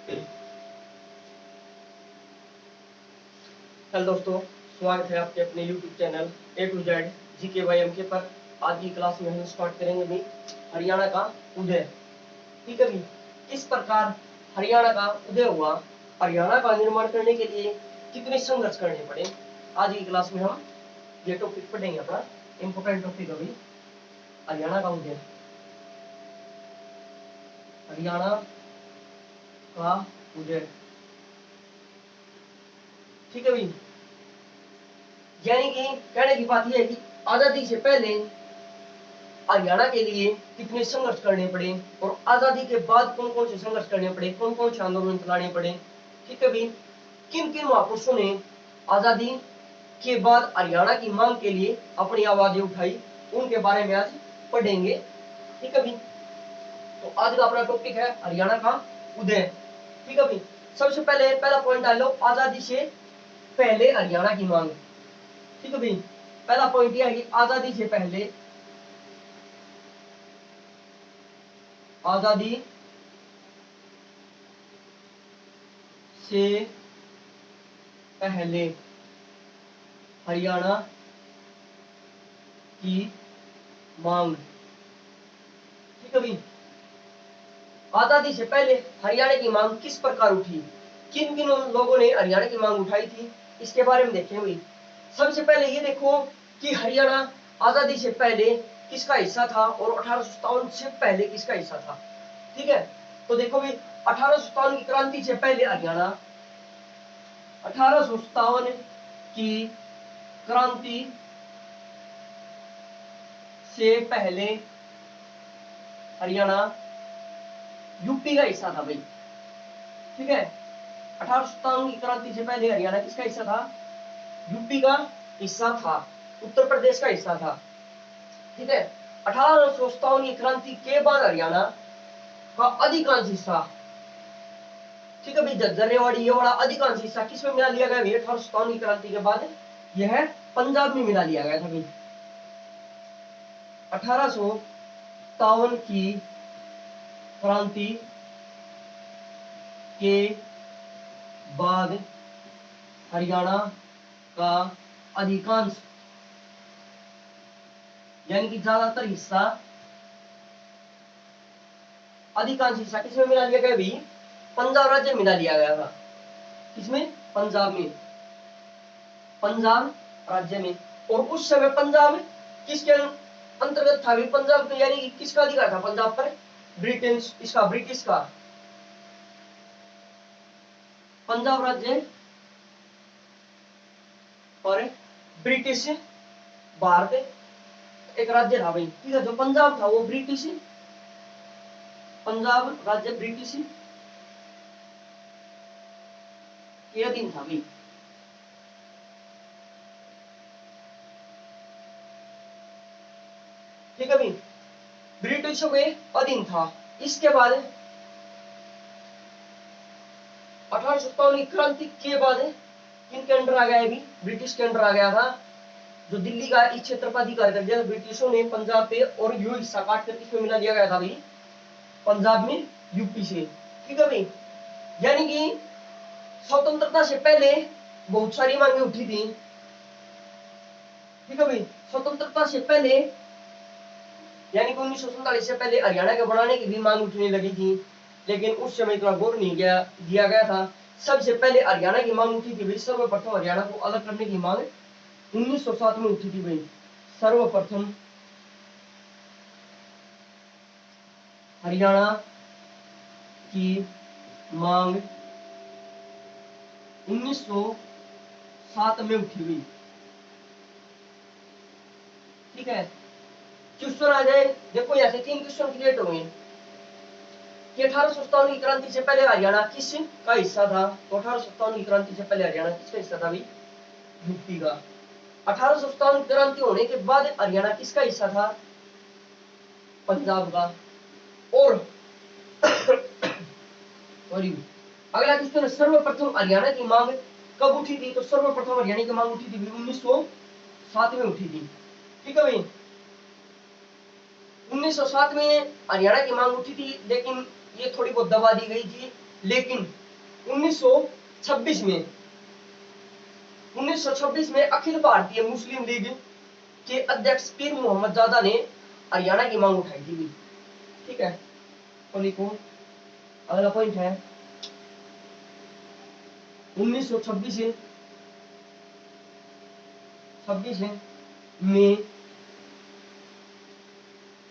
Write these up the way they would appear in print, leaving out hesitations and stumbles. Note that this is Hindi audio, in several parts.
हेलो दोस्तों, स्वागत है आपके अपने YouTube channel A to Z GK by MK पर। आज की क्लास में हम स्टार्ट करेंगे भी हरियाणा का उदय। ठीक है भी, किस प्रकार हरियाणा का उदय हुआ, हरियाणा का निर्माण करने के लिए कितने संघर्ष करने पड़े। आज की क्लास में हम ये टॉपिक पढ़ेंगे, अपना इंपोर्टेंट टॉपिक अभी हरियाणा का उदय। हरियाणा का उदय, ठीक है भाई। यानी कि कहने की बात यह है कि आजादी से पहले हरियाणा के लिए कितने संघर्ष करने पड़े और आजादी के बाद कौन कौन से संघर्ष करने पड़े, कौन कौन से आंदोलन चलाने पड़े। ठीक है भाई, किन किन महापुरुषों ने आजादी के बाद हरियाणा की मांग के लिए अपनी आवाजें उठाई, उनके बारे में आज पढ़ेंगे। ठीक है भाई, तो आज का अपना टॉपिक है हरियाणा का उदय। ठीक है भाई, सबसे पहले पहला पॉइंट डाल लो, आजादी से पहले हरियाणा की मांग। ठीक है भाई, पहला पॉइंट यह है कि आजादी से पहले, आजादी से पहले हरियाणा की मांग। ठीक है भाई, आजादी से पहले हरियाणा की मांग किस प्रकार उठी, किन किन लोगों ने हरियाणा की मांग उठाई थी, इसके बारे में देखें भाई। सबसे पहले ये देखो कि हरियाणा आजादी से पहले किसका हिस्सा था और 1857 से पहले किसका हिस्सा था। ठीक है, तो देखो भाई 1857 की क्रांति से पहले हरियाणा, 1857 की क्रांति से पहले हरियाणा यूपी का हिस्सा था भाई। ठीक है, 1857 की क्रांति से पहले हरियाणा किसका हिस्सा था, यूपी का हिस्सा था, उत्तर प्रदेश का हिस्सा था। ठीक है, 1857 की क्रांति के बाद हरियाणा का अधिकांश हिस्सा, ठीक है भाई, झज्जर ये वाला अधिकांश हिस्सा किसमें मिला लिया गया भाई, 1857 की क्रांति के बाद यह पंजाब में मिला लिया गया था भाई। 1857 की क्रांति के बाद हरियाणा का अधिकांश यानी कि ज्यादातर हिस्सा, अधिकांश हिस्सा किसमें मिला लिया गया भाई, पंजाब राज्य मिला लिया गया था। किसमें, पंजाब में, पंजाब राज्य में। और उस समय पंजाब किसके अंतर्गत था भाई, पंजाब तो यानी कि किसका अधिकार था पंजाब पर, ब्रिटिश, इसका ब्रिटिश का। पंजाब राज्य और ब्रिटिश भारत एक राज्य था भाई। ठीक है, जो पंजाब था वो ब्रिटिश, पंजाब राज्य ब्रिटिश के अधीन था भाई। ठीक है भाई, ब्रिटिशों के अधीन था। इसके बाद 1857 की क्रांति के बाद किनके अंडर आ गया है भी, ब्रिटिश के अंडर आ गया था, जो दिल्ली का इस क्षेत्र पर अधिकार कर दिया ब्रिटिशों ने पंजाब पे, और यो हिस्सा काट कर किसमें मिला दिया गया था भाई, पंजाब में, यूपी से। ठीक है भाई, यानी कि स्वतंत्रता से पहले बहुत सारी मांगे उठी थी। ठीक है भाई, स्वतंत्रता से पहले यानी कि 1947 से पहले हरियाणा के बनाने की भी मांग उठने लगी थी, लेकिन उस समय इतना गौर नहीं दिया गया था। सबसे पहले हरियाणा की मांग उठी थी भाई, सर्वप्रथम हरियाणा को अलग करने की मांग 1907 में उठी थी भाई। सर्वप्रथम हरियाणा की मांग 1907 में उठी हुई। ठीक है, क्वेश्चन आ जाए, देखो यहाँ से 3 क्वेश्चन क्रिएट हुए कि 1857 की क्रांति से पहले हरियाणा किसका हिस्सा था, तो 1857 की क्रांति से पहले हरियाणा किसका हिस्सा था भाई, यूपी का। 1857 क्रांति होने के बाद हरियाणा किसका हिस्सा था, पंजाब का। और अगला क्वेश्चन, सर्वप्रथम हरियाणा की मांग कब उठी थी, तो सर्वप्रथम हरियाणा की मांग उठी थी 1907 में उठी थी। ठीक है भाई, 1907 में हरियाणा की मांग उठी थी, लेकिन ये थोड़ी बहुत दबा दी गई थी लेकिन 1926 में अखिल भारतीय मुस्लिम लीग के अध्यक्ष पीर मोहम्मद जादा ने हरियाणा की मांग उठाई थी। ठीक है, तो लिखो अगला पॉइंट है 1926 में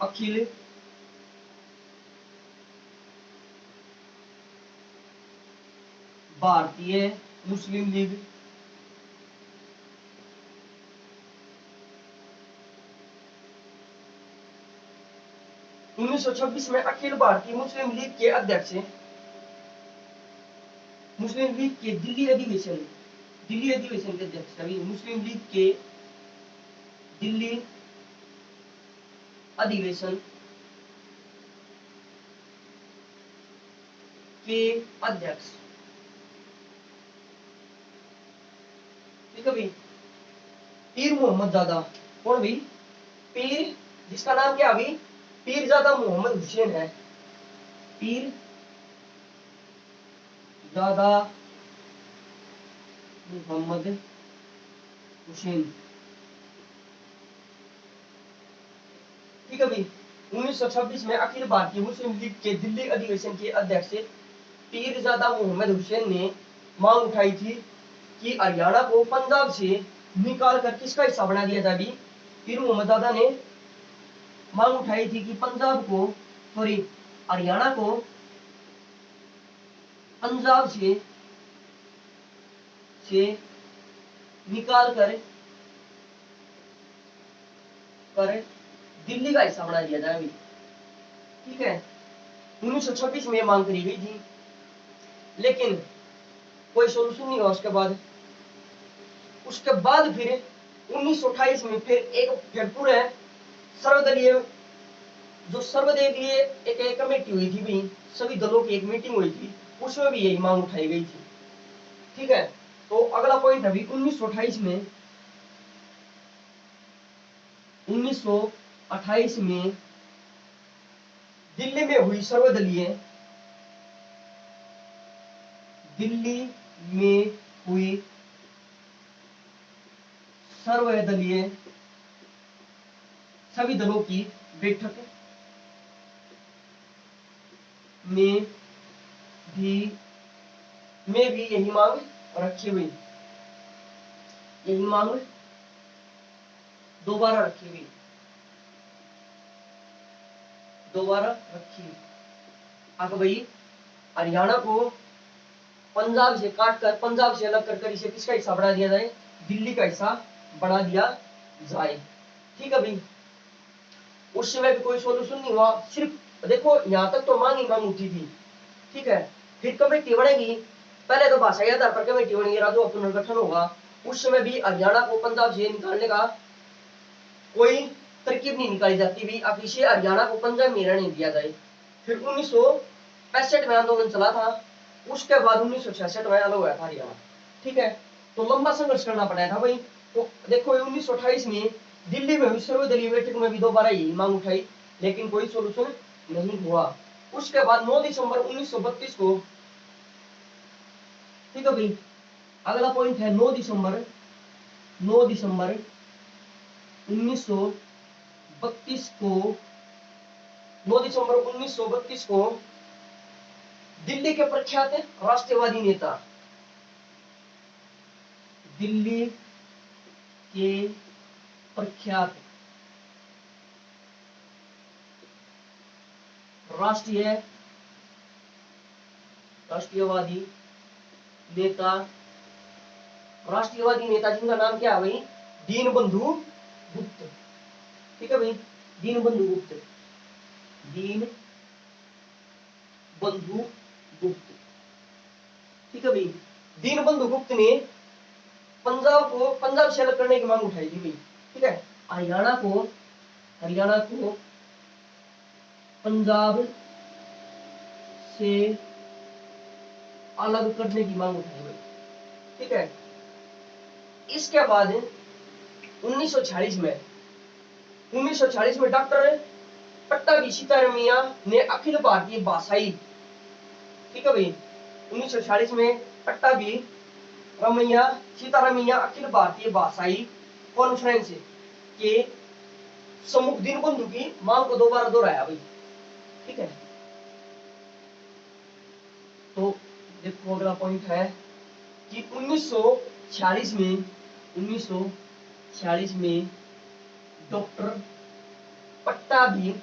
अखिल भारतीय मुस्लिम लीग में अखिल भारतीय मुस्लिम लीग के अध्यक्ष मुस्लिम लीग के दिल्ली अधिवेशन के अध्यक्ष अभी मुस्लिम लीग के दिल्ली अधिवेशन के अध्यक्ष, ठीक है भाई, पीर मोहम्मद जादा। कौन भाई? पीर, जिसका नाम क्या अभी पीरजादा मोहम्मद हुसैन है। पीर जादा मोहम्मद हुसैन, ठीक है भाई। 1926 में अखिल भारतीय मुस्लिम लीग के दिल्ली अधिवेशन के अध्यक्ष पीरजादा मोहम्मद हुसैन ने मांग उठाई थी कि हरियाणा को पंजाब से निकाल कर किसका हिस्सा बना दिया जाए। पीर मोहम्मद जादा ने मांग उठाई थी कि पंजाब को, सॉरी, हरियाणा को पंजाब से निकाल कर दिल्ली का हिस्सा बना दिया जाए। ठीक है, 1926 में मांग करी गई थी, लेकिन कोई सोल्यूशन नहीं हुआ। उसके बाद फिर 1928 में फिर पूरे सर्वदलीय एक कमेटी हुई थी भी, सभी दलों की एक मीटिंग हुई थी, उसमें भी यही मांग उठाई गई थी। ठीक है, तो अगला पॉइंट अभी 1928 में दिल्ली में हुई सर्वदलीय सभी दलों की बैठक में भी यही मांग रखी हुई, दोबारा रखी। अब भाई हरियाणा को पंजाब से काटकर, पंजाब से अलग कर इसे किसका हिस्सा बना दिया जाए? दिल्ली का हिस्सा बना दिया जाए। ठीक है भाई, उस समय भी कोई सोल्यूशन नहीं हुआ। सिर्फ देखो, यहां तक तो मांग ही मांग उठी थी। ठीक है, फिर कमेटी बनेगी, पहले तो भाषा के आधार पर कमेटी बनेगी, राज्यों का पुनर्गठन होगा। उस समय भी हरियाणा को पंजाब से निकालने का कोई तरकीब नहीं निकाली जाती भी, अब इसे हरियाणा को पंजाब में रहने दिया जाए। फिर 1965 में आंदोलन चला था, उसके बाद 1966 में अलग हुआ था हरियाणा। ठीक है, तो लंबा संघर्ष करना पड़ा था भाई। तो देखो 1928 में दिल्ली में हुई सर्वदलीय बैठक में भी दोबारा यही मांग उठाई, लेकिन कोई सोल्यूशन नहीं हुआ। उसके बाद 9 दिसंबर 1932 को, ठीक है भाई, अगला पॉइंट है 9 दिसंबर 1932 को दिल्ली के प्रख्यात राष्ट्रवादी नेता, दिल्ली के प्रख्यात राष्ट्रीयवादी नेता जिनका नाम क्या है भाई? दीनबंधु गुप्त। ठीक है भाई, दीनबंधु गुप्त। ठीक है भाई, दीनबंधु गुप्त ने पंजाब से अलग करने की मांग उठाई थी भाई। ठीक है, हरियाणा को पंजाब से अलग करने की मांग उठाई भाई। ठीक है, इसके बाद 1946 में डॉक्टर पट्टाभी सीतारमैया ने अखिल भारतीय भाषाई, ठीक है भाई, 1946 में पट्टाभी रमैया सीतारमैया अखिल भारतीय भाषाई कॉन्फ्रेंस के सम्मुख दीनबंधु की मांग को दोबारा दोहराया भाई। ठीक है, तो देखो अगला पॉइंट है कि 1946 में डॉक्टर पट्टाभी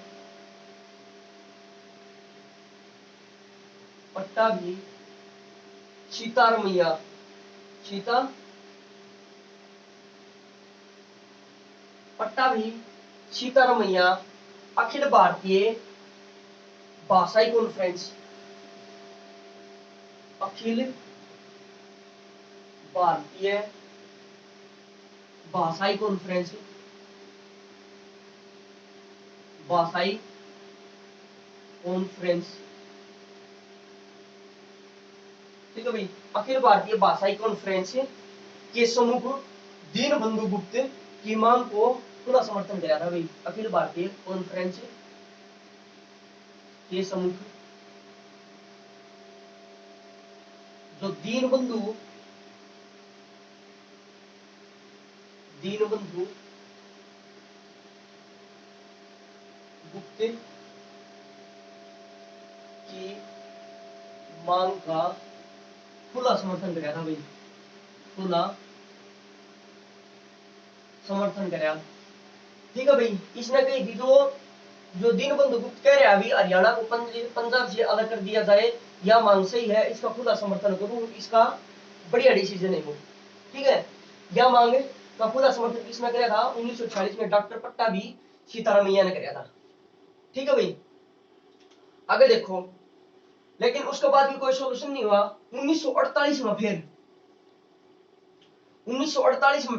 सीतारमैया पट्टाभी सीतारमैया अखिल भारतीय भाषाई कॉन्फ्रेंस अखिल भारतीय भाषाई कॉन्फ्रेंस ठीक है भाई, अखिल भारतीय भाषाई कॉन्फ्रेंस के सम्मुख दीनबंधु गुप्त की मांग को पूरा समर्थन किया था भाई। अखिल भारतीय कॉन्फ्रेंस के सम्मुख जो दीनबंधु गुप्त की मांग का खुला समर्थन कराया था भाई, खुला समर्थन कराया। ठीक है भाई, इसने कही थी जो दीनबंधु गुप्त कह रहे हैं अभी हरियाणा को पंजाब से अलग कर दिया जाए, यह मांग सही है, इसका खुला समर्थन करूं, इसका बढ़िया डिसीजन है वो। ठीक है, यह मांग का खुला समर्थन किसने कराया था? 1946 में डॉक्टर पट्टाभी सीतारमैया ने कराया था। ठीक है भाई, आगे देखो, लेकिन उसके बाद भी कोई सोल्यूशन नहीं हुआ। 1948 में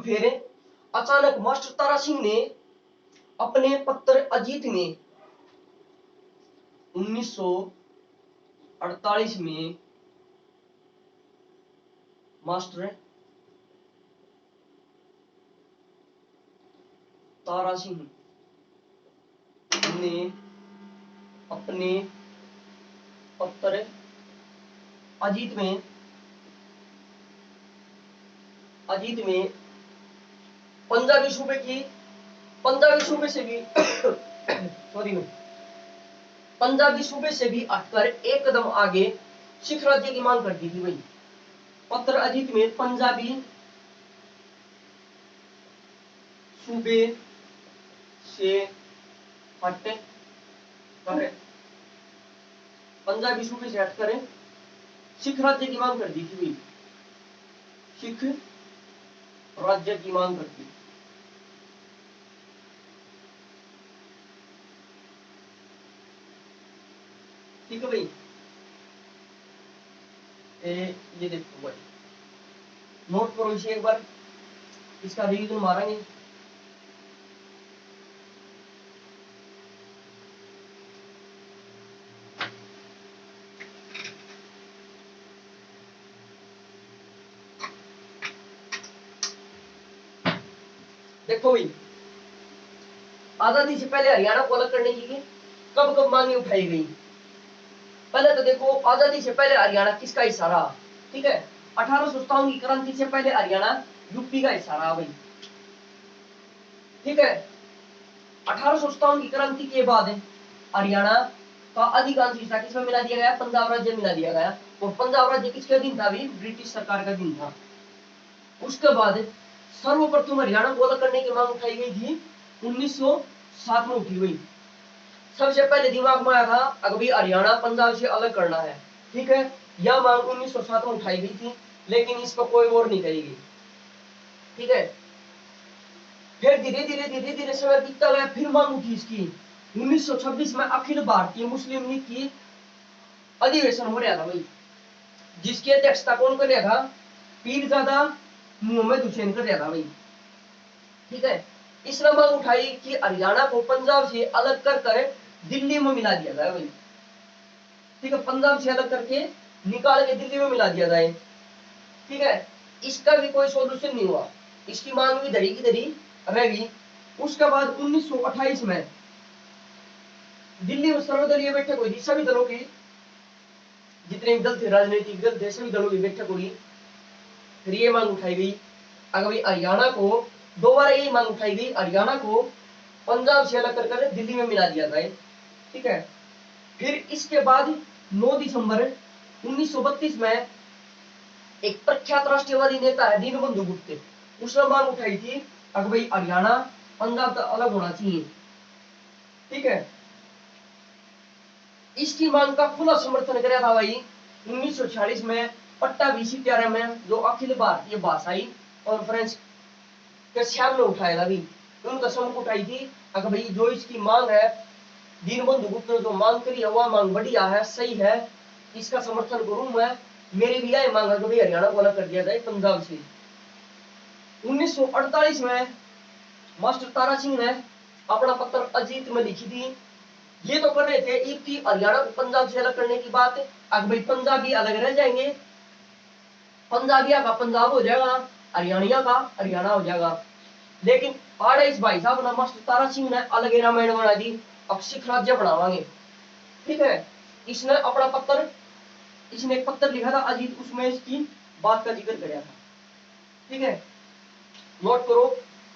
फिर अचानक मास्टर तारा सिंह ने अपने पत्र अजीत में 1948 में मास्टर तारा सिंह ने अपने पत्र अजीत में पंजाबी सूबे से भी पंजाबी सूबे से भी हटकर एक कदम आगे सिख राज्य की मांग कर दी थी भाई। पत्र अजीत में पंजाबी सूबे से हटकर सिख राज्य की मांग कर दी थी भाई, सिख राज्य की मांग कर दी। ठीक है भाई, ये देखो भाई, नोट करो इसे एक बार, इसका रिवीजन मारेंगे। देखो भाई, आजादी से पहले हरियाणा को अलग करने की कब कब मांगे उठाई गई? पहले तो देखो, आजादी से पहले हरियाणा किसका हिस्सा रहा? ठीक है, 1857 की क्रांति से पहले हरियाणा यूपी का हिस्सा रहा भाई। ठीक है, 1857 की क्रांति के बाद हरियाणा का अधिकांश हिस्सा किसमें मिला दिया गया? पंजाब राज्य मिला दिया गया। और पंजाब राज्य किसके अधीन था भाई? ब्रिटिश सरकार का अधीन था। उसके बाद सर्वप्रथम हरियाणा को अलग करने की मांग उठाई गई थी 1907 में उठी हुई। सबसे पहले दिमाग में आया था अभी हरियाणा पंजाब से अलग करना है। ठीक है, यह मांग 1907 में उठाई गई थी, लेकिन इस पर कोई गौर नहीं करी गई। ठीक है, फिर धीरे धीरे समय बीतता गया, फिर मांग उठी इसकी। 1926 में अखिल भारतीय मुस्लिम लीग की अधिवेशन हो रहा था भाई, जिसकी अध्यक्षता कौन कर रहा था? पीरजादा मोहम्मद हुसैन कर रहा था भाई। ठीक है, इसने मांग उठाई कि हरियाणा को पंजाब से अलग कर दिल्ली में मिला दिया जाए भाई। ठीक है, पंजाब से अलग करके निकाल के दिल्ली में मिला दिया जाए। ठीक है, इसका भी कोई सॉल्यूशन नहीं हुआ, इसकी मांग भी धरी की धरी रह गई। उसके बाद 1928 में दिल्ली में सर्वदलीय बैठक हुई थी, सभी दलों की जितने भी दल थे, राजनीतिक दल थे, सभी दलों की बैठक हुई। फिर ये मांग उठाई गई, अगर भाई हरियाणा को दोबारा यही मांग उठाई गई, हरियाणा को पंजाब से अलग कर दिल्ली में मिला दिया जाए। ठीक है। फिर इसके बाद 9 दिसंबर 1932 में एक प्रख्यात राष्ट्रवादी नेता है दीनबंधु गुप्ते, उसने मांग उठाई थी अगर भाई हरियाणा पंजाब से अलग होना चाहिए। ठीक है। इसकी मांग का खुला समर्थन कराया था भाई 1946 में पट्टाभी में, जो अखिल भारतीय भाषाई कॉन्फ्रेंस के श्याम ने उठाया था भी, उनका समूह उठाई थी अगर भाई जो इसकी मांग है, दीनबंधु गुप्त ने जो मांग करी है वह मांग बढ़िया है, सही है, इसका समर्थन करूं मैं। मेरी भी यह मांग है कि भाई हरियाणा को अलग कर दिया जाए पंजाब से। 1948 में मास्टर तारा सिंह ने अपना पत्र अजीत में लिखी थी। ये तो कर रहे थे एक थी हरियाणा को पंजाब से अलग करने की बात, अगर भाई पंजाबी अलग रह जाएंगे, पंजाबिया का पंजाब हो जाएगा, हरियाणिया का हरियाणा हो जाएगा। लेकिन आड़े इस भाई साहब ने मास्टर तारा सिंह ने अलग ही रामायण बना दी, अब सिख राज्य बनावांगे। ठीक है। इसने अपना पत्र, इसने एक पत्र लिखा था अजीत, उसमें इसकी बात का जिक्र किया था। ठीक है, नोट करो।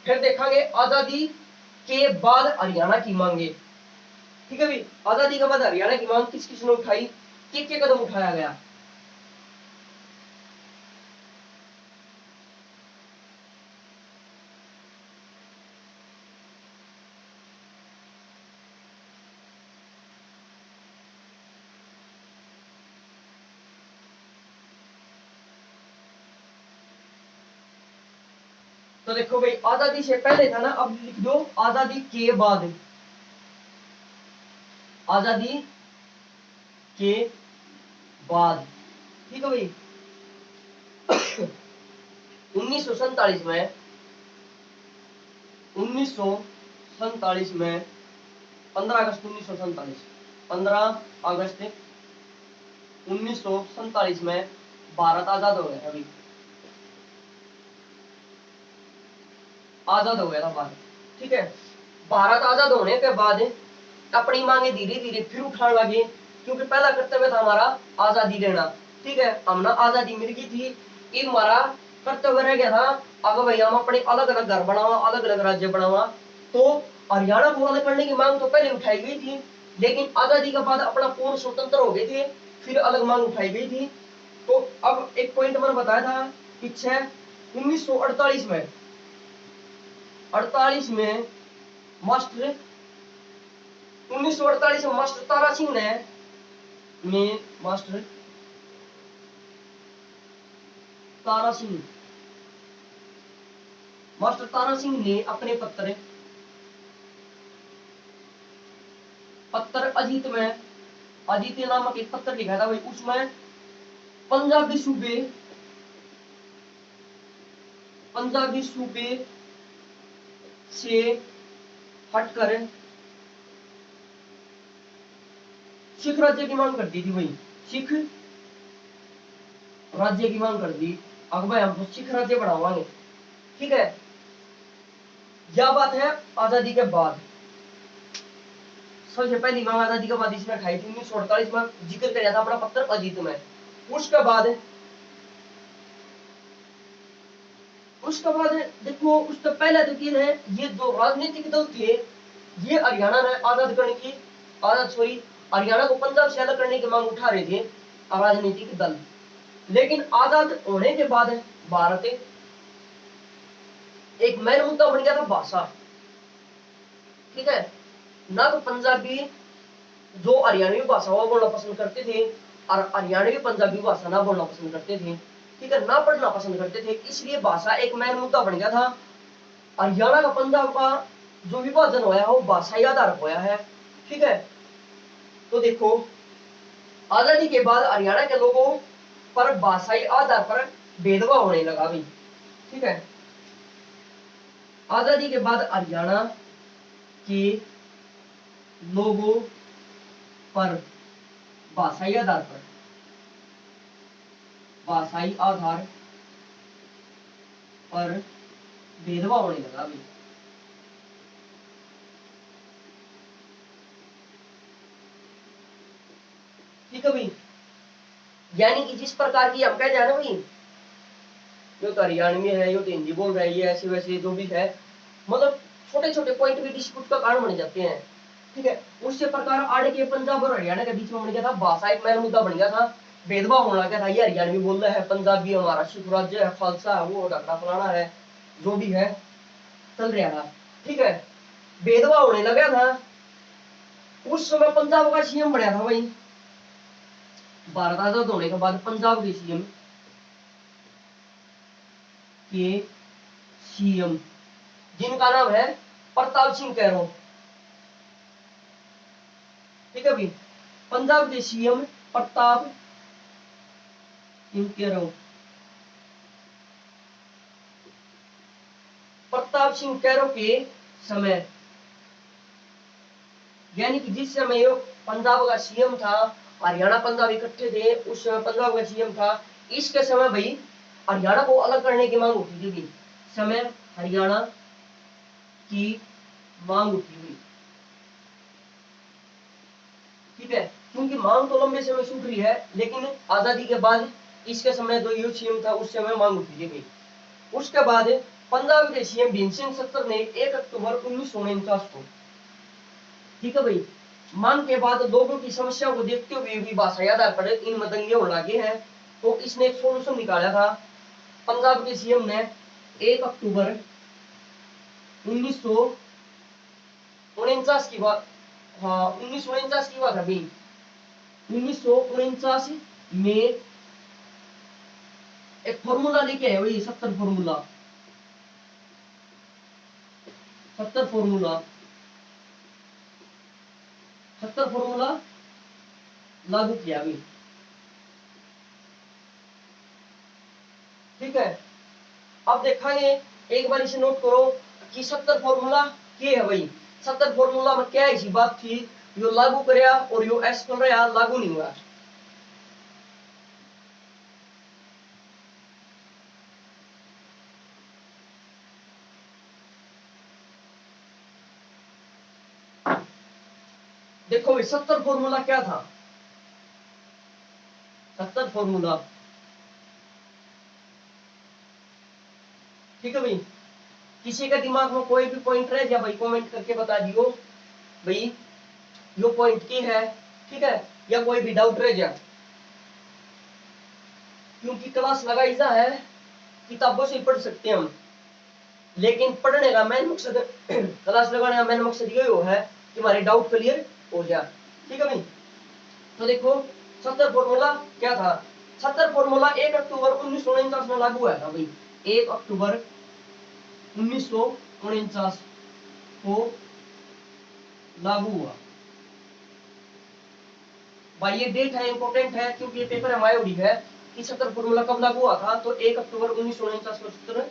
फिर देखेंगे आजादी के बाद हरियाणा की मांगे। ठीक है भाई, आजादी के बाद हरियाणा की मांग किस किसने उठाई, क्या कदम उठाया गया। तो देखो भाई, आजादी से पहले था ना, अब लिख दो आजादी के बाद। आजादी के बाद। ठीक है भाई। 1947 में 1947 में 15 अगस्त 1947 15 अगस्त 1947 में भारत आजाद हो गया। अभी आजाद हो गया था भारत। ठीक है। भारत आजाद होने के बाद अपनी मांगे धीरे धीरे फिर उठाने लगे, क्योंकि पहला कर्तव्य था हमारा आजादी लेना। ठीक है, हमने आजादी मिल गई थी, ये हमारा कर्तव्य रह गया था अगर भाई हम अपने अलग अलग घर बनावा, अलग अलग राज्य बनावा। तो हरियाणा को अलग करने की मांग तो पहले उठाई गई थी, लेकिन आजादी के बाद अपना पूर्ण स्वतंत्र हो गए थे, फिर अलग मांग उठाई गई थी। तो अब एक पॉइंट मैंने बताया था पीछे 1948 में 48 में मास्टर 1948 में मास्टर तारा सिंह ने मास्टर तारा सिंह मास्टर तारा सिंह ने अपने पत्र अजीत में, अजीत नामक एक पत्र लिखा था भाई, उसमें पंजाबी सूबे से हटकर सिख राज्य की मांग कर दी थी भाई, सिख राज्य की मांग कर दी, अब भाई हम तो सिख राज्य बढ़ावांगे। ठीक है, यह बात है आजादी के बाद। सबसे पहली मांग आजादी के बाद इसने उठाई थी 1948 में, जिक्र किया था अपना पत्र अजीत में। उसके बाद देखो, उसका पहला तो क्या है, ये जो राजनीतिक दल थे, ये हरियाणा ने आजाद करने की हरियाणा को पंजाब से अलग करने की मांग उठा रहे थे राजनीतिक दल। लेकिन आजाद होने के बाद भारत एक मेन मुद्दा बन गया था भाषा। ठीक है, ना तो पंजाबी जो हरियाणवी भाषा वो बोलना पसंद करते थे, और हरियाणवी पंजाबी भाषा ना बोलना पसंद करते थे। ठीक है, ना पढ़ना पसंद करते थे, इसलिए भाषा एक मेन मुद्दा बन गया था। हरियाणा का पंजाब का जो विभाजन होया है वो भाषाई आधार पर होया है। ठीक है, तो देखो आजादी के बाद हरियाणा के लोगों पर भाषाई आधार पर भेदभाव होने लगा भी। ठीक है, आजादी के बाद हरियाणा के लोगों पर भाषाई आधार पर भेदभाव होने लगा भी। ठीक है भाई, यानी कि जिस प्रकार की हम कह जाए ना भाई, यो तो हरियाणवी है, यो तो हिंदी बोल रहा है, ये ऐसे वैसे जो भी है, मतलब छोटे छोटे पॉइंट भी डिस्प्यूट का कारण बन जाते हैं। ठीक है, उसी प्रकार आड़ के पंजाब और हरियाणा के बीच में बन गया था, भाषा एक मेन मुद्दा बन गया था, भेदभाव होने लगा था, ये हरियाणवी बोल रहा है, पंजाबी हमारा सिख राज्य है, खालसा है, वो ढकड़ा फलाना है, जो भी है चल रहा था। ठीक है, भेदभाव होने लगा था। उस समय पंजाब का सीएम बनया था भाई, भारत आजाद होने के बाद पंजाब के सीएम जिनका नाम है प्रताप सिंह कैरो। ठीक है भाई, पंजाब के सीएम प्रताप सिंह कैरो। प्रताप सिंह कैरो के समय, यानी कि जिस समय ये पंजाब का सीएम था, हरियाणा पंजाब इकट्ठे थे, उस समय पंजाब का सीएम था, इसके समय भाई हरियाणा को अलग करने की मांग उठी थी। समय हरियाणा की मांग उठी हुई। ठीक है, क्योंकि मांग तो लंबे समय से उठ रही है, लेकिन आजादी के बाद इसके समय जो यू सीएम था उस समय मांग उठी थी। उसके बाद पंजाब के सीएम भीम सिंह सत्तर ने 1 अक्टूबर 1949 को, ठीक है भाई, मांग के बाद लोगों की समस्या को देखते हुए भी भाषा आधार पर इन दंगे होने लगे हैं, तो इसने एक सोल्यूशन निकाला था। पंजाब के सीएम ने 1 अक्टूबर 1949 की बात, हाँ 1949 की बात है भाई, 1949 में एक फॉर्मूला लेके आए भाई, 70 फॉर्मूला, 70 फॉर्मूला, 70 फॉर्मूला लागू किया भाई। ठीक है, अब देखेंगे, एक बार इसे नोट करो कि 70 फॉर्मूला क्या है भाई। 70 फॉर्मूला में क्या ऐसी बात थी जो लागू करया और यो एस कर रहा लागू नहीं हुआ। देखो भाई 70 फॉर्मूला क्या था। 70 फॉर्मूला, ठीक है भाई, किसी का दिमाग में कोई भी पॉइंट रह जा भाई कमेंट करके बता दियो भाई यो पॉइंट की है। ठीक है, या कोई भी डाउट रह जा, क्योंकि क्लास लगाई जा है, किताबों से पढ़ सकते हैं हम, लेकिन पढ़ने का मेन मकसद क्लास लगाने का मेन मकसद यही है कि हमारे डाउट क्लियर हो जाए। ठीक है भाई, तो देखो 70 फॉर्मूला क्या था। 70 फॉर्मूला 1 अक्टूबर 1949 में लागू हुआ था भाई, 1 अक्टूबर 1949 को लागू हुआ भाई। ये डेट है, इंपॉर्टेंट है, क्योंकि ये पेपर हमारे उड़ी है कि 70 फॉर्मूला कब लागू हुआ था, तो 1 अक्टूबर 1949 को 70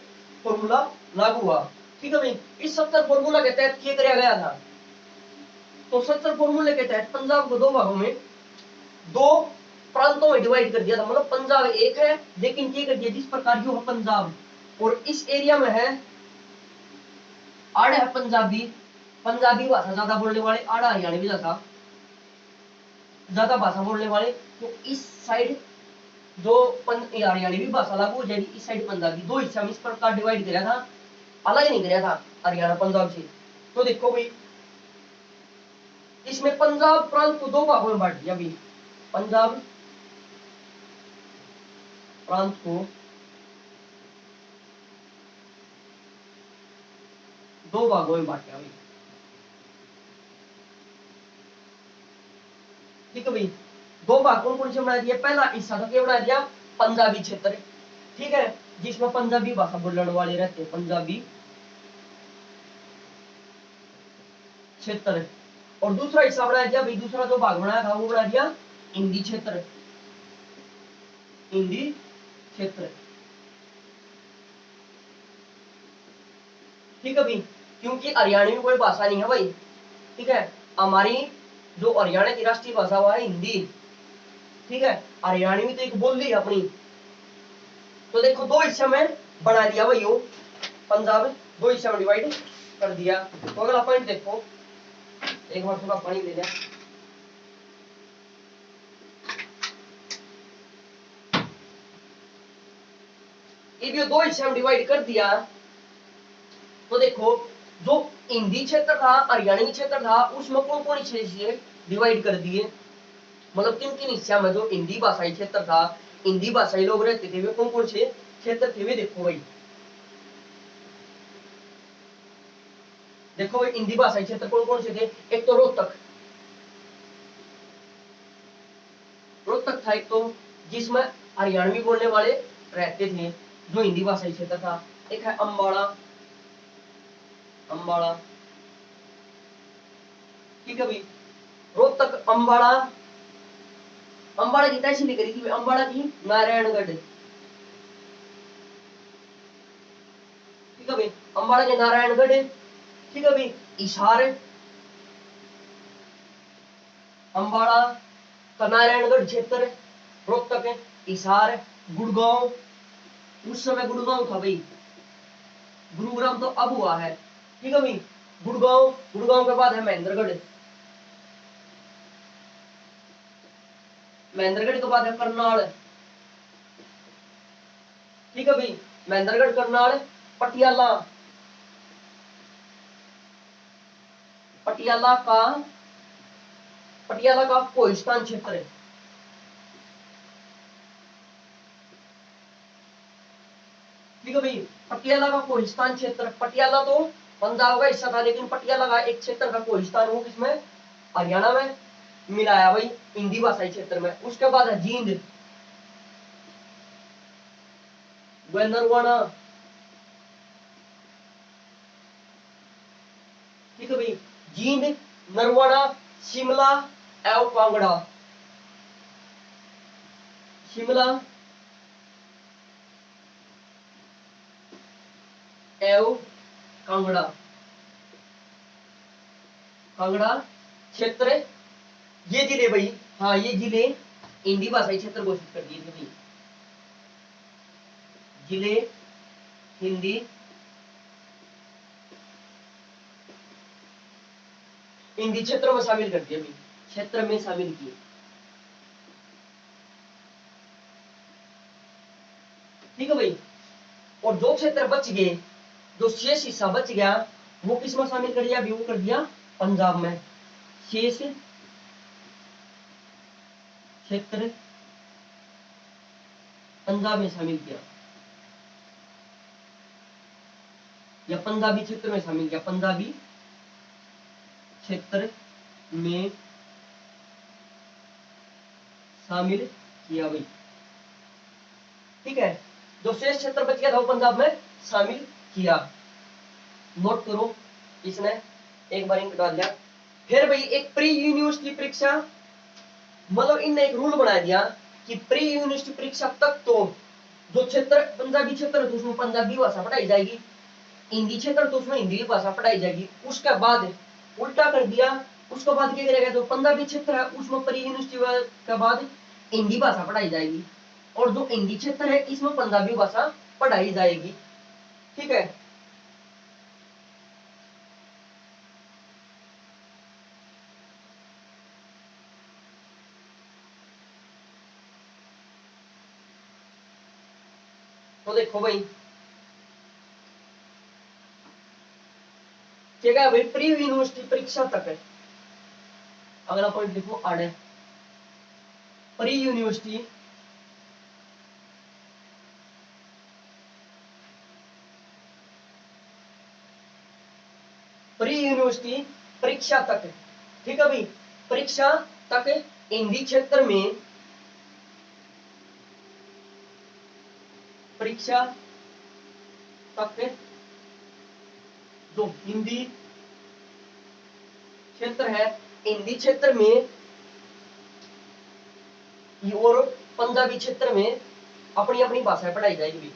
फॉर्मूला लागू हुआ। ठीक है भाई, इस 70 फॉर्मूला के तहत क्या किया गया था, तो 70 फॉर्मूले के तहत पंजाब को दो भागों में, दो प्रांतों में डिवाइड कर दिया था। मतलब पंजाब एक है, लेकिन क्या कर दिया, जिस प्रकार जो है पंजाब और इस एरिया में है आड़ है पंजाबी, पंजाबी भाषा ज्यादा बोलने वाले, आड़ा हरियाणवी ज्यादा भाषा बोलने वाले, तो इस साइड जो हरियाणवी भाषा लागू हो जाएगी, इस साइड पंजाबी, दो हिस्सा में इस प्रकार डिवाइड किया था, अलग नहीं किया था हरियाणा पंजाब से। तो देखो भाई, इसमें पंजाब प्रांत को दो भागों में बांट दिया भाई, पंजाब प्रांत को दो भागों में बांटा भाई। ठीक है भाई, दो भाग कौन कौन से बना दिया, पहला हिस्सा तो क्या बना दिया, पंजाबी क्षेत्र, ठीक है, जिसमें पंजाबी भाषा बोलने वाले रहते हैं, पंजाबी क्षेत्र। और दूसरा हिस्सा बना दिया भाई, दूसरा जो भाग बनाया था वो बना दिया हिंदी क्षेत्र, हिंदी क्षेत्र। ठीक है भाई, क्योंकि हरियाणवी में कोई भाषा नहीं है भाई। ठीक है, हमारी जो हरियाणा की राष्ट्रीय भाषा वो है हिंदी। ठीक है, हरियाणवी तो एक बोल ली अपनी। तो देखो दो हिस्से में बना दिया भाई, वो पंजाब दो हिस्से में डिवाइड कर दिया। तो अगला पॉइंट देखो, एक बार थोड़ा पानी ले लिया। ये दो हिस्से में डिवाइड कर दिया। तो देखो जो हिंदी क्षेत्र था, हरियाणवी क्षेत्र था, उसमें कौन कौन हिस्से डिवाइड कर दिए, मतलब किन किन हिस्सा में जो हिंदी भाषाई क्षेत्र था, हिंदी भाषाई लोग रहते थे, वे कौन कौन से क्षेत्र थे वे देखो भाई। देखो भाई हिंदी भाषाई क्षेत्र कौन कौन से थे। एक तो रोहतक, रोहतक था एक तो, जिसमें हरियाणवी बोलने वाले रहते थे, जो हिंदी भाषाई क्षेत्र था। एक है अम्बाड़ा, अम्बाड़ा, ठीक है भाई। रोहतक, अम्बाड़ा, अम्बाड़ा की तहसील नहीं करी थी, अम्बाड़ा की नारायणगढ़, ठीक है भाई, अम्बाड़ा के नारायणगढ़, ठीक है भाई। हिसार, अम्बाड़ा का नारायणगढ़ क्षेत्र, रोहतक, हिसार, गुड़गांव, उस समय गुड़गांव था भाई, गुरुग्राम तो अब हुआ है, ठीक है भाई। गुड़गांव, गुड़गांव के बाद है महेंद्रगढ़, महेंद्रगढ़ के बाद है करनाल, ठीक है भाई। महेंद्रगढ़, करनाल, पटियाला, पटियाला का, पटियाला का कोहिस्तान क्षेत्र है, ठीक है भाई। पटियाला का कोहिस्तान क्षेत्र, पटियाला तो पंजाब का हिस्सा था, लेकिन पटियाला का एक क्षेत्र का कोहिस्तान वो किसमें, हरियाणा में मिलाया भाई, हिंदी भाषाई क्षेत्र में। उसके बाद है जींद, नरवाना, ठीक है भाई। जींद, नरवाना, शिमला एवं कांगड़ा, शिमला एवं कांगड़ा, कांगड़ा क्षेत्र, ये जिले भाई, हाँ ये जिले हिंदी भाषाई क्षेत्र घोषित कर दिए थे भाई, जिले हिंदी हिंदी क्षेत्र में शामिल कर दिए भाई, क्षेत्र में शामिल किए, ठीक है भाई। और जो क्षेत्र बच गए, जो शेष हिस्सा बच गया, वो किसमें शामिल कर दिया, अभी वो कर दिया पंजाब में, शेष क्षेत्र पंजाब में शामिल किया, या पंजाबी क्षेत्र में शामिल किया, पंजाबी क्षेत्र में शामिल किया भाई, ठीक है। जो शेष क्षेत्र बच गया था वो पंजाब में शामिल किया, नोट करो, इसने एक बार इंक डाल दिया। फिर भाई एक प्री यूनिवर्सिटी परीक्षा, मतलब इनने एक रूल बना दिया कि प्री यूनिवर्सिटी परीक्षा तक तो जो क्षेत्र पंजाबी क्षेत्र है तो उसमें पंजाबी भाषा पढ़ाई जाएगी, हिंदी क्षेत्र तो उसमें हिंदी भाषा पढ़ाई जाएगी। उसके बाद उल्टा कर दिया, उसके बाद क्या करेगा, जो पंजाबी क्षेत्र है उसमें प्री यूनिवर्सिटी के बाद हिंदी भाषा पढ़ाई जाएगी, और जो हिंदी क्षेत्र है इसमें पंजाबी भाषा पढ़ाई जाएगी, ठीक है। तो देखो भाई क्या है भाई, प्री यूनिवर्सिटी परीक्षा तक है, अगला पॉइंट लिखो आड़े, प्री यूनिवर्सिटी प्री यूनिवर्सिटी परीक्षा तक, ठीक है भाई। परीक्षा तक हिंदी क्षेत्र में, परीक्षा तक जो हिंदी क्षेत्र है, हिंदी क्षेत्र में और पंजाबी क्षेत्र में अपनी अपनी भाषाएं पढ़ाई जाएगी,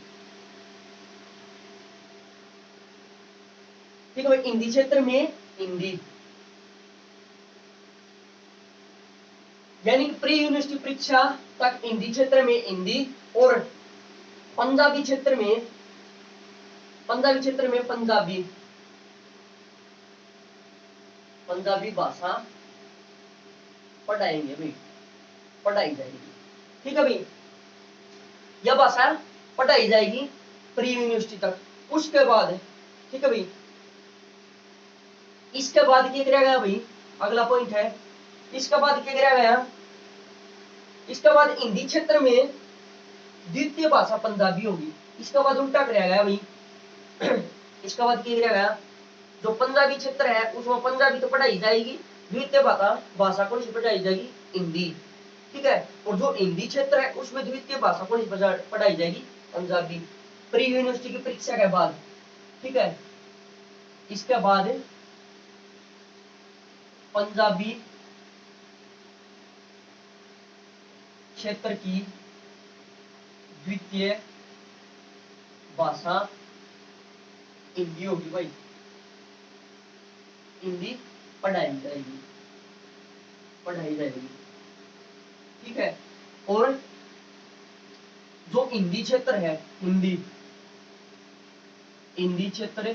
ठीक है भाई। हिंदी क्षेत्र में हिंदी, यानी कि प्री यूनिवर्सिटी परीक्षा तक हिंदी क्षेत्र में हिंदी, और पंजाबी क्षेत्र में, पंजाबी क्षेत्र में पंजाबी, पंजाबी भाषा पढ़ाएंगे भाई, पढ़ाई जाएगी, ठीक है भाई। यह भाषा पढ़ाई जाएगी, प्री यूनिवर्सिटी तक। उसके बाद ठीक है भाई, इसके बाद क्या किया गया भाई, अगला पॉइंट है, इसके बाद क्या किया गया, इसके बाद हिंदी क्षेत्र में द्वितीय भाषा पंजाबी होगी। इसके बाद उल्टा कराया गया भाई इसके बाद क्या किया गया, जो पंजाबी क्षेत्र है उसमें पंजाबी तो पढ़ाई जाएगी, द्वितीय भाषा कौन सी पढ़ाई जाएगी, हिंदी। ठीक है, और जो हिंदी क्षेत्र है उसमें द्वितीय भाषा कौन सी पढ़ाई जाएगी, पंजाबी। प्री यूनिवर्सिटी की परीक्षा के बाद। ठीक है, इसके बाद पंजाबी क्षेत्र की द्वितीय भाषा हिंदी होगी भाई, हिंदी पढ़ाई जाएगी, पढ़ाई जाएगी। ठीक है, और जो हिंदी क्षेत्र है, हिंदी हिंदी क्षेत्र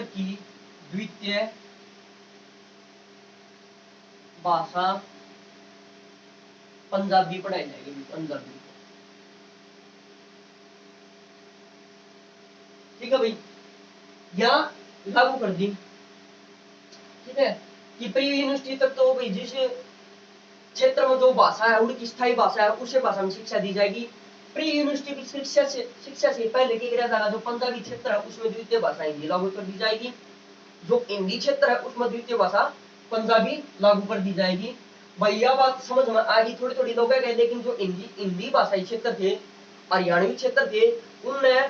की द्वितीय भाषा पंजाबी पढ़ाई जाएगी, पंजाबी। ठीक है भाई, यहां लागू कर दी। ठीक है, कि प्री यूनिवर्सिटी तक तो भाई जिस क्षेत्र में जो भाषा है उनकी स्थायी भाषा है उसे भाषा में शिक्षा दी जाएगी। प्री यूनिवर्सिटी की शिक्षा से पहले क्या किया जाएगा, जो पंजाबी क्षेत्र है उसमें द्वितीय भाषा हिंदी लागू कर दी जाएगी, जो हिंदी क्षेत्र है उसमें द्वितीय भाषा पंजाबी लागू कर दी जाएगी। भाई यह बात समझ में आ गई, थोड़ी थोड़ी लोग कह, लेकिन जो हिंदी भाषाई क्षेत्र थे, हरियाणवी क्षेत्र थे, उनने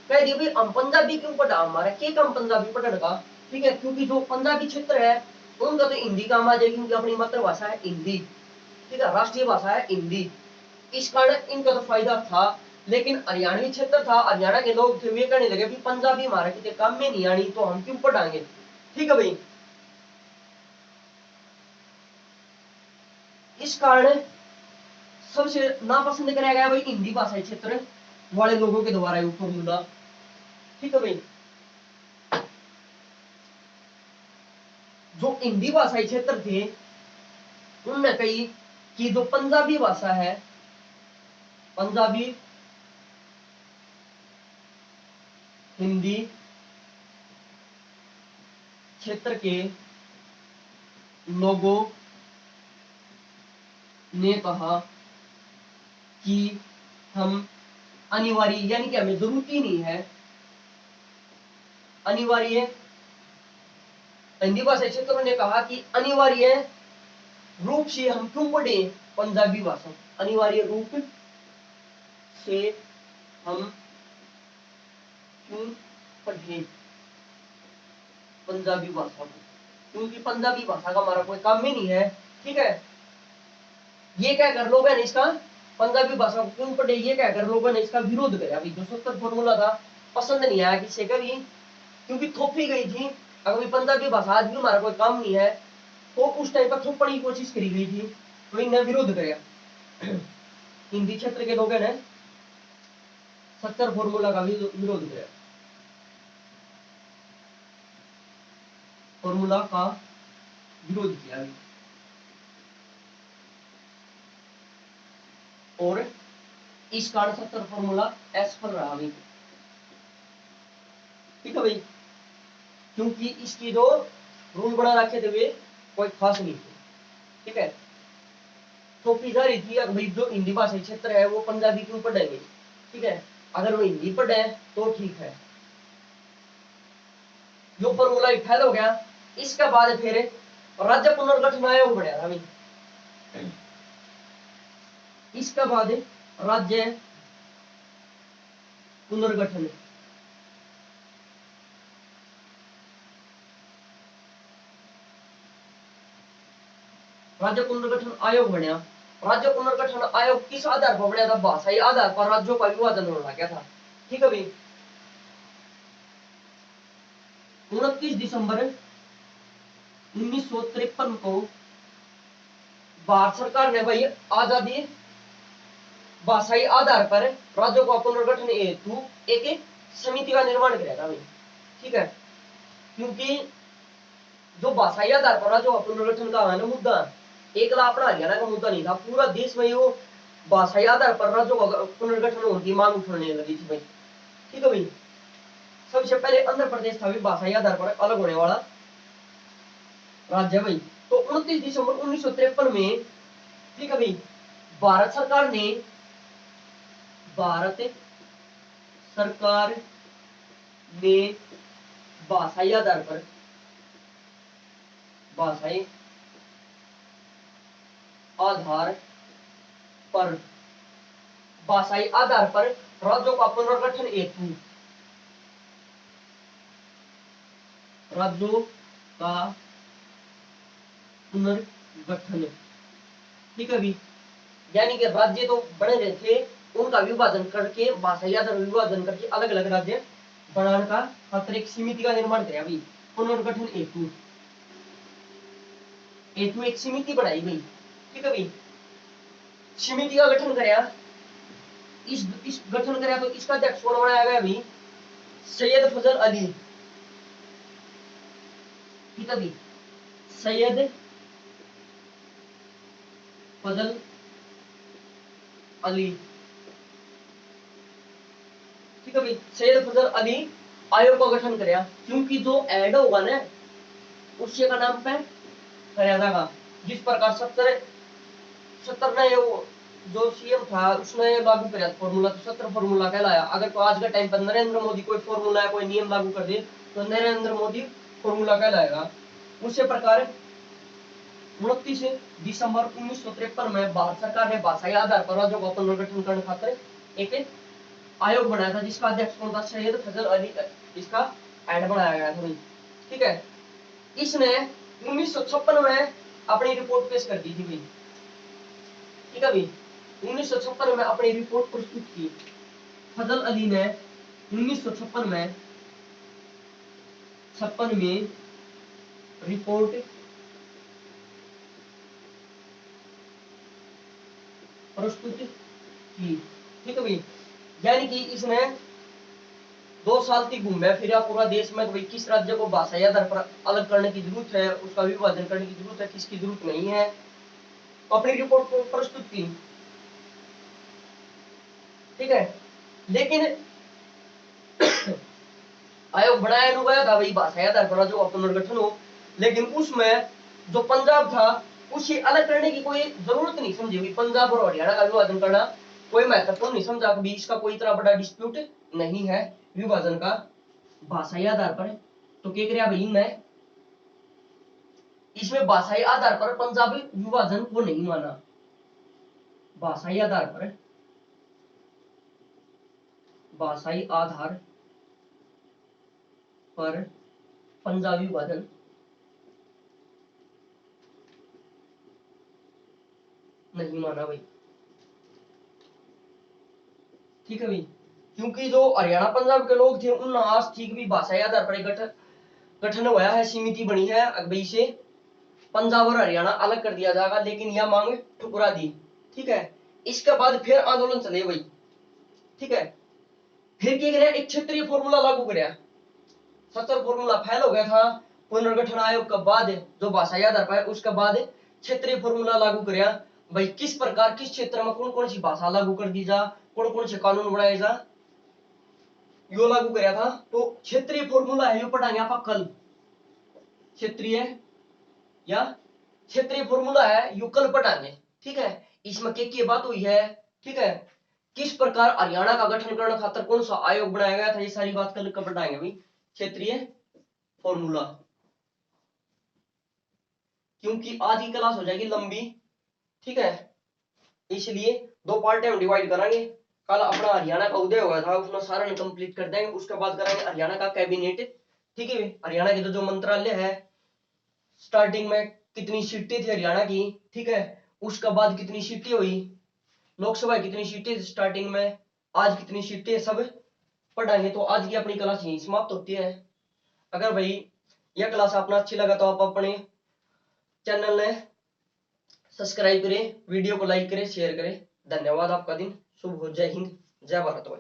कह दिया भाई हम पंजाबी क्यों पढ़ा, हमारा क्या काम पंजाबी पढ़ने का। ठीक है, क्योंकि जो पंजाबी क्षेत्र है उनका तो हिंदी काम आ जाएगी, उनकी अपनी मातृभाषा है हिंदी। ठीक है, राष्ट्रीय भाषा है हिंदी, इस कारण इनका तो फायदा था। लेकिन हरियाणवी क्षेत्र था, हरियाणा के लोग थे, वे कहने लगे भी पंजाबी हमारा किसी काम में नहीं आनी, तो हम क्यों पढ़ाएंगे। ठीक है भाई, इस कारण सबसे नापसंद कराया गया भाई हिंदी भाषाई क्षेत्र वाले लोगों के द्वारा ये फॉर्मूला। ठीक है भाई, जो हिंदी भाषाई क्षेत्र थे उनने कही कि जो पंजाबी भाषा है, पंजाबी हिंदी क्षेत्र के लोगों ने कहा कि हम अनिवार्य, यानी कि हमें जरूरत ही नहीं है, अनिवार्य, हिंदी भाषा क्षेत्रों ने कहा कि अनिवार्य रूप से हम क्यों पढ़े पंजाबी भाषा, अनिवार्य रूप से हम क्यों पढ़े पंजाबी भाषा को, क्योंकि पंजाबी भाषा का हमारा कोई काम ही नहीं है। ठीक है, ये क्या कर लोगों ने इसका, पंजाबी भाषा को क्यों पढ़े, ये क्या कर लोगों ने इसका विरोध किया। अभी जो 70 फॉर्मूला था पसंद नहीं आया किसी का भी, क्योंकि थोपी गई थी। अगर पंजाबी भाषा आज भी हमारा कोई काम नहीं है, तो उस टाइम पर थोपने की कोशिश करी गई थी, तो इन्हें विरोध किया हिंदी क्षेत्र के लोगों ने 70 फॉर्मूला का विरोध किया, फॉर्मूला का विरोध किया, और इस कारण 70 फॉर्मूला एसफल रहा भाई। ठीक है भाई, क्योंकि इसकी जो रूल बना रखे थे वे कोई खास नहीं थे। ठीक है, तो जा रही थी भाई जो हिंदी भाषा क्षेत्र है वो पंजाबी क्यों पढ़ेंगे। ठीक है, अगर वो हिंदी पढ़े तो ठीक है, जो फॉर्मूला फेल हो गया। इसके बाद फिर राज्य पुनर्गठन आयोग बढ़ा था भाई, इसके बाद राज्य पुनर्गठन, राज्य पुनर्गठन आयोग बनया। राज्य पुनर्गठन आयोग किस आधार पर बना था, भाषाई आधार पर राज्यों का विभाजन होने लगा था। ठीक है भाई, 29 दिसंबर 1953 को भारत सरकार ने भाई आजादी भाषाई आधार पर राज्यों का पुनर्गठन हेतु एक समिति का निर्माण किया था भाई। ठीक है, क्योंकि जो भाषाई आधार पर राज्यों का पुनर्गठन का है ना मुद्दा, एकला अपना हरियाणा का मुद्दा नहीं था, पूरा देश में वो भाषाई आधार पर राज्यों का पुनर्गठन होने की मांग उठने लगी थी भाई। ठीक है भाई, सबसे पहले आंध्र प्रदेश था भी भाषाई आधार पर अलग होने वाला राज्य भाई। तो 29 दिसंबर 1953 में, ठीक है भाई, भारत सरकार ने भाषाई आधार पर भाषाई आधार पर भाषाई आधार पर राज्यों का पुनर्गठन हेतु राज्यों का पुनर्गठन, ठीक है भी, यानी कि राज्य तो बने रहे थे, उनका विभाजन करके भाषाई आधार विभाजन करके अलग अलग राज्य बनाने का खातिर एक समिति का निर्माण किया भाई। पुनर्गठन हेतु हेतु एक समिति बनाई गई। ठीक है भाई, समिति का गठन कराया, इस गठन कराया तो इसका अध्यक्ष कौन बनाया गया भाई? सैयद फजल अली। ठीक है भाई, सैयद फजल अली। ठीक है भाई, सैयद फजल अली आयोग का गठन कराया, क्योंकि जो ऐड होगा ना उसी का नाम पे कराया जाएगा। जिस प्रकार 70 ने जो सीएम था उसने लागू कराया फॉर्मूला, तो 70 फॉर्मूला कहलाया। अगर तो आज के टाइम पर नरेंद्र मोदी कोई फॉर्मूला कोई नियम लागू कर दे तो नरेंद्र मोदी फॉर्मूला कहलाएगा। उसी प्रकार 29 दिसंबर 1953 में भारत सरकार ने भाषाई आधार पर राज्यों का पुनर्गठन करने खातिर एक आयोग बनाया था, जिसका अध्यक्ष कौन था? सैयद फजल अली। इसका एड बनाया गया था। ठीक है, इसने 1956 में अपनी रिपोर्ट पेश कर दी थी भाई। ठीक है भाई, 1956 में अपनी रिपोर्ट प्रस्तुत की फजल अली ने। 1956 में रिपोर्ट प्रस्तुत की। ठीक है भाई, यानी कि इसने 2 साल की घूमे फिर पूरा देश में भाई किस राज्य को भाषाई आधार पर अलग करने की जरूरत है, उसका विभाजन करने की जरूरत है, किसकी जरूरत नहीं है, तो अपनी रिपोर्ट को प्रस्तुत की। ठीक है, लेकिन आयोग बनाया गया था भाई भाषाई आधार पर जो पुनर्गठन हो, लेकिन उसमें जो पंजाब था उसे अलग करने की कोई जरूरत नहीं समझी हुई। पंजाब और हरियाणा का विभाजन करना कोई महत्वपूर्ण नहीं समझा, कभी इसका कोई इतना बड़ा डिस्प्यूट नहीं है विभाजन का भाषाई आधार पर। तो क्या करिया भाई ने इसमें भाषाई आधार पर पंजाबी विभाजन को नहीं माना। भाषाई आधार पर पंजाबी विभाजन नहीं माना भाई। ठीक है भाई, क्योंकि जो हरियाणा पंजाब के लोग थे उन आज ठीक भी भाषाई आधार पर गठन हुआ है, समिति बनी है, अगबई से पंजाब और हरियाणा अलग कर दिया जाएगा, लेकिन यह मांग ठुकरा दी। ठीक है, इसके बाद फिर आंदोलन चले भाई। ठीक है, फिर क्या कराया? एक क्षेत्रीय फॉर्मूला लागू कराया। 70 फॉर्मूला फेल हो गया था पुनर्गठन आयोग के बाद, जो भाषाई आधार पर उसके बाद क्षेत्रीय फॉर्मूला लागू कराया भाई। किस प्रकार किस क्षेत्र में कौन कौन सी भाषा लागू कर दी जा, कौन कौन से कानून बनाए जा, यो लागू कराया था। तो क्षेत्रीय फॉर्मूला है, यो पढ़ाएंगे आप कल। क्षेत्रीय फॉर्मूला है, यो कल पढ़ाएंगे। ठीक है, इसमें क्या बात हुई है? ठीक है, किस प्रकार हरियाणा का गठन करने खातिर कौन सा आयोग बनाया गया था, ये सारी बात कल पढ़ाएंगे भाई। क्षेत्रीय फॉर्मूला, क्योंकि आज की क्लास हो जाएगी लंबी। ठीक है, इसलिए 2 पार्ट में डिवाइड करेंगे। कल अपना हरियाणा का उदय हुआ था उसमें सारा कंप्लीट कर देंगे, उसके बाद करेंगे हरियाणा का कैबिनेट। ठीक है, हरियाणा के जो मंत्रालय है, स्टार्टिंग में कितनी सीटें थी हरियाणा की, ठीक है, उसके बाद कितनी सीटें हुई, लोकसभा कितनी सीटें स्टार्टिंग में, आज कितनी सीटें, सब पढ़ाएंगे। तो आज की अपनी क्लास यहीं समाप्त होती है। अगर भाई यह क्लास आपने अच्छी लगा तो आप अपने चैनल ने सब्सक्राइब करें, वीडियो को लाइक करें, शेयर करें। धन्यवाद, आपका दिन शुभ हो। जय हिंद, जय भारत भाई।